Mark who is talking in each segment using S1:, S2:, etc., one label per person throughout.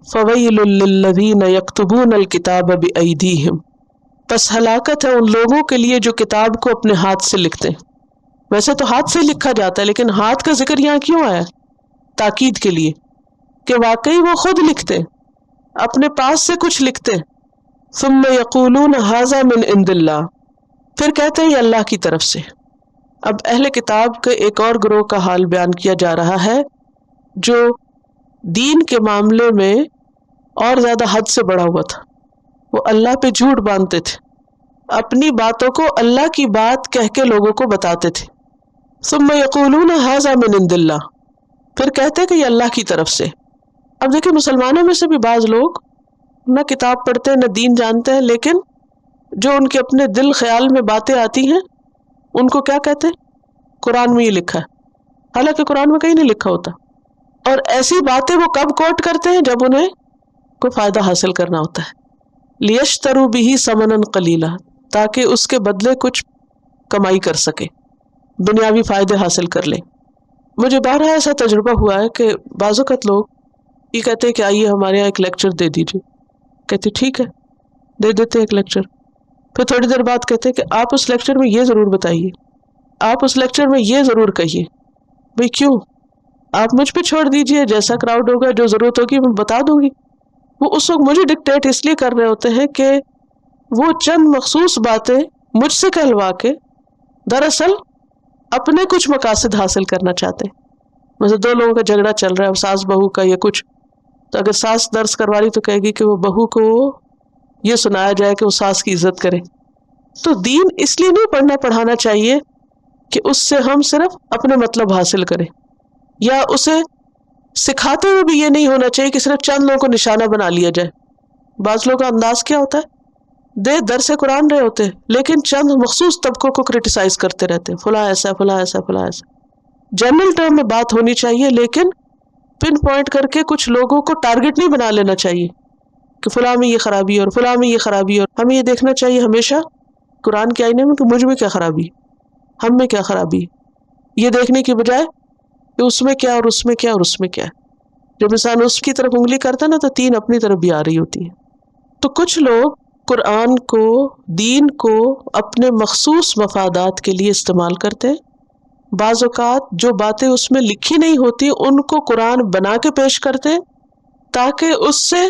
S1: Foil للذین یکتبون الکتاب بایدیہم، پس ہلاکت ہے ان لوگوں کے لیے جو کتاب کو اپنے ہاتھ سے لکھتے ہیں۔ ویسے تو ہاتھ سے لکھا جاتا ہے، لیکن ہاتھ کا ذکر یہاں کیوں آیا؟ تاکید کے لیے کہ واقعی وہ خود لکھتے ہیں، اپنے پاس سے کچھ لکھتے ہیں۔ ثم یقولون ھذا من عند اللہ، پھر کہتے ہیں یہ اللہ کی طرف سے۔ اب اہل کتاب کے ایک اور گروہ کا حال بیان کیا جا رہا ہے جو دین کے معاملے میں اور زیادہ حد سے بڑھا ہوا تھا۔ وہ اللہ پہ جھوٹ باندھتے تھے، اپنی باتوں کو اللہ کی بات کہہ کے لوگوں کو بتاتے تھے۔ ثم یقولون ھذا من عند اللہ، پھر کہتے کہ یہ اللہ کی طرف سے۔ اب دیکھیں مسلمانوں میں سے بھی بعض لوگ نہ کتاب پڑھتے ہیں نہ دین جانتے ہیں، لیکن جو ان کے اپنے دل خیال میں باتیں آتی ہیں ان کو کیا کہتے ہیں؟ قرآن میں یہ لکھا ہے، حالانکہ قرآن میں کہیں نہیں لکھا ہوتا۔ اور ایسی باتیں وہ کب کوٹ کرتے ہیں؟ جب انہیں کوئی فائدہ حاصل کرنا ہوتا ہے۔ لیشتروا بہ ثمنا قلیلا، تاکہ اس کے بدلے کچھ کمائی کر سکے، دنیاوی فائدے حاصل کر لیں۔ مجھے بارہا ایسا تجربہ ہوا ہے کہ بعض اوقات لوگ یہ کہتے ہیں کہ آئیے ہمارے یہاں ایک لیکچر دے دیجیے، کہتے ٹھیک ہے دے دیتے ایک لیکچر۔ پھر تھوڑی دیر بعد کہتے ہیں کہ آپ اس لیکچر میں یہ ضرور بتائیے، آپ اس لیکچر میں یہ ضرور کہیے۔ بھئی کیوں؟ آپ مجھ پہ چھوڑ دیجیے، جیسا کراؤڈ ہوگا جو ضرورت ہوگی میں بتا دوں گی۔ وہ اس وقت مجھے ڈکٹیٹ اس لیے کر رہے ہوتے ہیں کہ وہ چند مخصوص باتیں مجھ سے کہلوا کے دراصل اپنے کچھ مقاصد حاصل کرنا چاہتے ہیں۔ مثلا دو لوگوں کا جھگڑا چل رہا ہے، ساس بہو کا یا کچھ، تو اگر ساس درس کروا رہی تو کہے گی کہ وہ بہو کو یہ سنایا جائے کہ وہ ساس کی عزت کرے۔ تو دین اس لیے نہیں پڑھنا پڑھانا چاہیے کہ اس سے ہم صرف اپنے مطلب حاصل کریں، یا اسے سکھاتے ہوئے بھی یہ نہیں ہونا چاہیے کہ صرف چند لوگوں کو نشانہ بنا لیا جائے۔ بعض لوگوں کا انداز کیا ہوتا ہے، درس قرآن رہے ہوتے ہیں لیکن چند مخصوص طبقوں کو کرٹیسائز کرتے رہتے ہیں، فلاں ایسا فلاں ایسا فلاں ایسا۔ جنرل ٹرم میں بات ہونی چاہیے، لیکن پن پوائنٹ کر کے کچھ لوگوں کو ٹارگٹ نہیں بنا لینا چاہیے کہ فلاں میں یہ خرابی ہے اور فلاں میں یہ خرابی ہے۔ اور ہمیں یہ دیکھنا چاہیے ہمیشہ قرآن کے آئینے میں کہ مجھ میں کیا خرابی ہے، ہم میں کیا خرابی ہے، یہ دیکھنے کی بجائے کہ اس میں کیا اور اس میں کیا اور اس میں کیا ہے۔ جب انسان اس کی طرف انگلی کرتا ہے نا تو تین اپنی طرف بھی آ رہی ہوتی ہے۔ تو کچھ لوگ قرآن کو، دین کو اپنے مخصوص مفادات کے لیے استعمال کرتے ہیں۔ بعض اوقات جو باتیں اس میں لکھی نہیں ہوتی ان کو قرآن بنا کے پیش کرتے ہیں تاکہ اس سے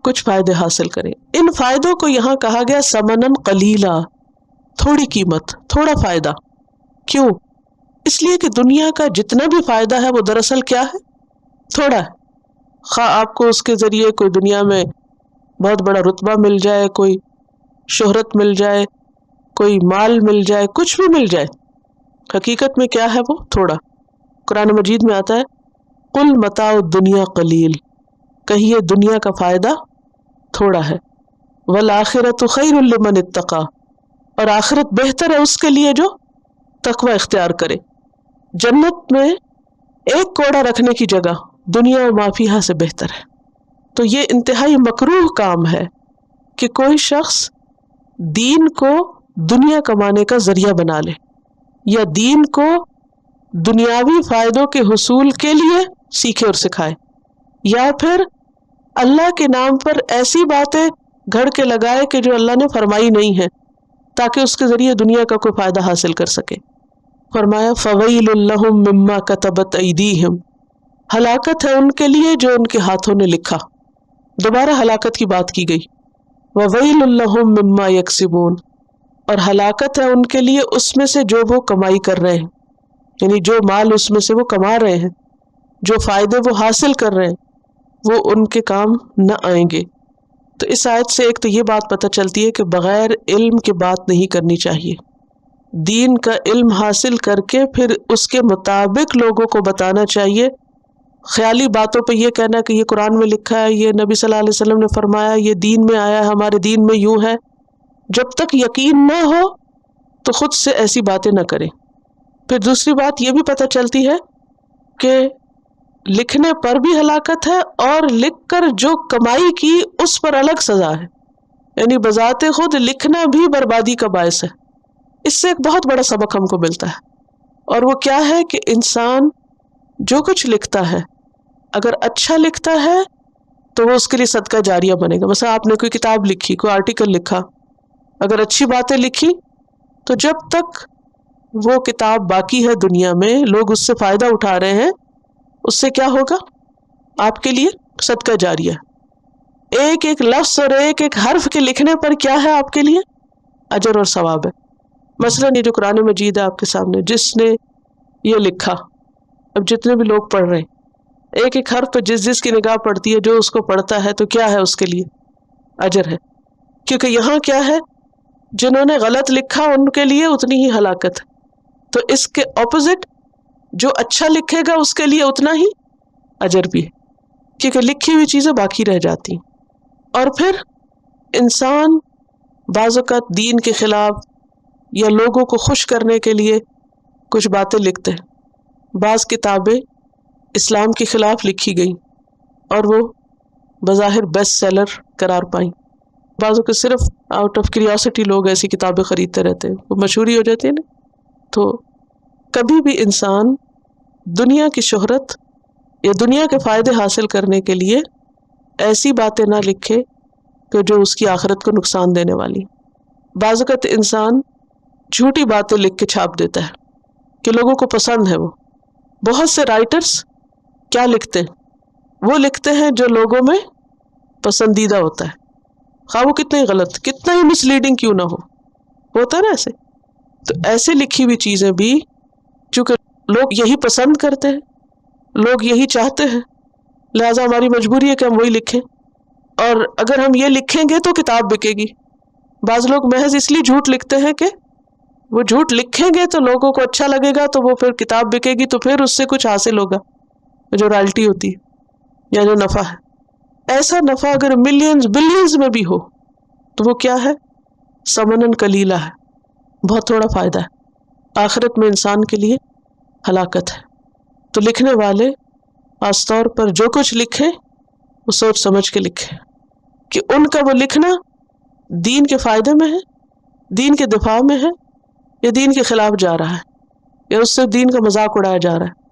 S1: کچھ فائدے حاصل کریں۔ ان فائدوں کو یہاں کہا گیا ثمناً قلیلا، تھوڑی قیمت، تھوڑا فائدہ۔ کیوں؟ اس لیے کہ دنیا کا جتنا بھی فائدہ ہے وہ دراصل کیا ہے؟ تھوڑا ہے۔ خواہ آپ کو اس کے ذریعے کوئی دنیا میں بہت بڑا رتبہ مل جائے، کوئی شہرت مل جائے، کوئی مال مل جائے، کچھ بھی مل جائے، حقیقت میں کیا ہے وہ؟ تھوڑا۔ قرآن مجید میں آتا ہے قل متاع الدنیا قلیل، کہیے دنیا کا فائدہ تھوڑا ہے، والآخرۃ خیر لمن اتقی، اور آخرت بہتر ہے اس کے لیے جو تقوی اختیار کرے۔ جنت میں ایک کوڑا رکھنے کی جگہ دنیا و ما فیہا سے بہتر ہے۔ تو یہ انتہائی مکروہ کام ہے کہ کوئی شخص دین کو دنیا کمانے کا ذریعہ بنا لے، یا دین کو دنیاوی فائدوں کے حصول کے لیے سیکھے اور سکھائے، یا پھر اللہ کے نام پر ایسی باتیں گھڑ کے لگائے کہ جو اللہ نے فرمائی نہیں ہے تاکہ اس کے ذریعے دنیا کا کوئی فائدہ حاصل کر سکے۔ فرمایا فویل لہم مما کتبت ایدیہم، ہلاکت ہے ان کے لیے جو ان کے ہاتھوں نے لکھا۔ دوبارہ ہلاکت کی بات کی گئی، وویل لہم مما یکسبون، اور ہلاکت ہے ان کے لیے اس میں سے جو وہ کمائی کر رہے ہیں، یعنی جو مال اس میں سے وہ کما رہے ہیں، جو فائدے وہ حاصل کر رہے ہیں وہ ان کے کام نہ آئیں گے۔ تو اس آیت سے ایک تو یہ بات پتہ چلتی ہے کہ بغیر علم کے بات نہیں کرنی چاہیے، دین کا علم حاصل کر کے پھر اس کے مطابق لوگوں کو بتانا چاہیے۔ خیالی باتوں پہ یہ کہنا کہ یہ قرآن میں لکھا ہے، یہ نبی صلی اللہ علیہ وسلم نے فرمایا، یہ دین میں آیا ہے، ہمارے دین میں یوں ہے، جب تک یقین نہ ہو تو خود سے ایسی باتیں نہ کریں۔ پھر دوسری بات یہ بھی پتہ چلتی ہے کہ لکھنے پر بھی ہلاکت ہے، اور لکھ کر جو کمائی کی اس پر الگ سزا ہے، یعنی بذات خود لکھنا بھی بربادی کا باعث ہے۔ اس سے ایک بہت بڑا سبق ہم کو ملتا ہے، اور وہ کیا ہے کہ انسان جو کچھ لکھتا ہے اگر اچھا لکھتا ہے تو وہ اس کے لیے صدقہ جاریہ بنے گا. مثلا آپ نے کوئی کتاب لکھی، کوئی آرٹیکل لکھا، اگر اچھی باتیں لکھی تو جب تک وہ کتاب باقی ہے دنیا میں، لوگ اس سے فائدہ اٹھا رہے ہیں، اس سے کیا ہوگا؟ آپ کے لیے صدقہ جاریہ. ایک ایک لفظ اور ایک ایک حرف کے لکھنے پر کیا ہے آپ کے لیے؟ اجر اور ثواب ہے. مثلا یہ جو قرآن مجید ہے آپ کے سامنے، جس نے یہ لکھا، اب جتنے بھی لوگ پڑھ رہے ہیں، ایک ایک حرف پہ جس کی نگاہ پڑتی ہے، جو اس کو پڑھتا ہے، تو کیا ہے اس کے لیے؟ اجر ہے. کیونکہ یہاں کیا ہے، جنہوں نے غلط لکھا ان کے لیے اتنی ہی ہلاکت ہے. تو اس کے اپوزٹ جو اچھا لکھے گا اس کے لیے اتنا ہی اجر بھی ہے، کیونکہ لکھی ہوئی چیزیں باقی رہ جاتی ہیں. اور پھر انسان بعض اوقات دین کے خلاف یا لوگوں کو خوش کرنے کے لیے کچھ باتیں لکھتے ہیں. بعض کتابیں اسلام کے خلاف لکھی گئیں اور وہ بظاہر بیسٹ سیلر قرار پائیں. بعضوں کے صرف آؤٹ آف کیوریوسٹی لوگ ایسی کتابیں خریدتے رہتے ہیں، وہ مشہوری ہو جاتی ہے نا. تو کبھی بھی انسان دنیا کی شہرت یا دنیا کے فائدے حاصل کرنے کے لیے ایسی باتیں نہ لکھے کہ جو اس کی آخرت کو نقصان دینے والی. بعض اوقات انسان جھوٹی باتیں لکھ کے چھاپ دیتا ہے کہ لوگوں کو پسند ہے. وہ بہت سے رائٹرز کیا لکھتے ہیں؟ وہ لکھتے ہیں جو لوگوں میں پسندیدہ ہوتا ہے، خواہ وہ کتنا ہی غلط، کتنا ہی مس لیڈنگ کیوں نہ ہو. ہوتا ہے نا ایسے. تو ایسے لکھی ہوئی چیزیں بھی چونکہ لوگ یہی پسند کرتے ہیں، لوگ یہی چاہتے ہیں، لہٰذا ہماری مجبوری ہے کہ ہم وہی لکھیں. اور اگر ہم یہ لکھیں گے تو کتاب بکے گی. بعض لوگ محض اس لیے جھوٹ لکھتے ہیں کہ وہ جھوٹ لکھیں گے تو لوگوں کو اچھا لگے گا، تو وہ پھر کتاب بکے گی، تو پھر اس سے کچھ حاصل ہوگا، جو رائلٹی ہوتی ہے یا جو نفع ہے. ایسا نفع اگر ملینز بلینز میں بھی ہو تو وہ کیا ہے؟ ثمناً قلیلہ ہے، بہت تھوڑا فائدہ ہے. آخرت میں انسان کے لیے ہلاکت ہے. تو لکھنے والے خاص طور پر جو کچھ لکھیں وہ سوچ سمجھ کے لکھیں کہ ان کا وہ لکھنا دین کے فائدے میں ہے، دین کے دفاع میں ہے، یا دین کے خلاف جا رہا ہے، یا اس سے دین کا مذاق اڑایا جا رہا ہے،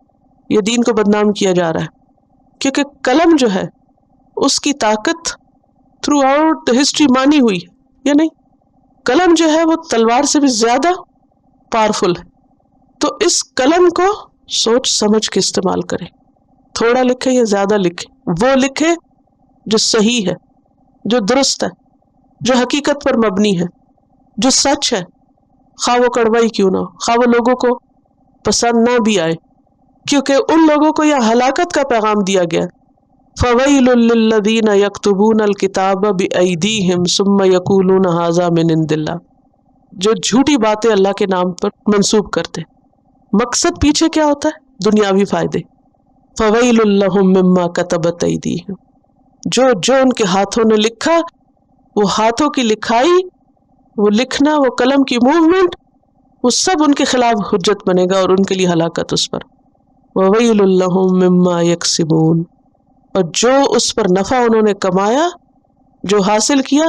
S1: یا دین کو بدنام کیا جا رہا ہے. کیونکہ قلم جو ہے اس کی طاقت تھرو آؤٹ ہسٹری مانی ہوئی یا نہیں. قلم جو ہے وہ تلوار سے بھی زیادہ پاورفل ہے. تو اس قلم کو سوچ سمجھ کے استعمال کرے. تھوڑا لکھے یا زیادہ لکھے، وہ لکھے جو صحیح ہے، جو درست ہے، جو حقیقت پر مبنی ہے، جو سچ ہے، خواہ وہ کڑوا ہی کیوں نہ ہو، خواہ وہ لوگوں کو پسند نہ بھی آئے. کیونکہ ان لوگوں کو یہ ہلاکت کا پیغام دیا گیا. فَوَيْلٌ لِّلَّذِينَ يَكْتُبُونَ الْكِتَابَ بِأَيْدِيهِمْ ثُمَّ يَقُولُونَ هَٰذَا مِنْ عِندِ اللَّهِ، جو جھوٹی باتیں اللہ کے نام پر منسوب کرتے. مقصد پیچھے کیا ہوتا ہے؟ دنیاوی فائدے. فَوَيْلٌ لَّهُم مِّمَّا كَتَبَتْ أَيْدِيهِمْ، جو ان کے ہاتھوں نے لکھا، وہ ہاتھوں کی لکھائی، وہ لکھنا، وہ قلم کی موومنٹ، وہ سب ان کے خلاف حجت بنے گا اور ان کے لیے ہلاکت اس پر. وَوَيْلٌ لَّهُم مِّمَّا يَكْسِبُونَ، اور جو اس پر نفع انہوں نے کمایا، جو حاصل کیا،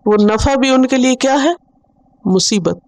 S1: وہ نفع بھی ان کے لیے کیا ہے؟ مصیبت.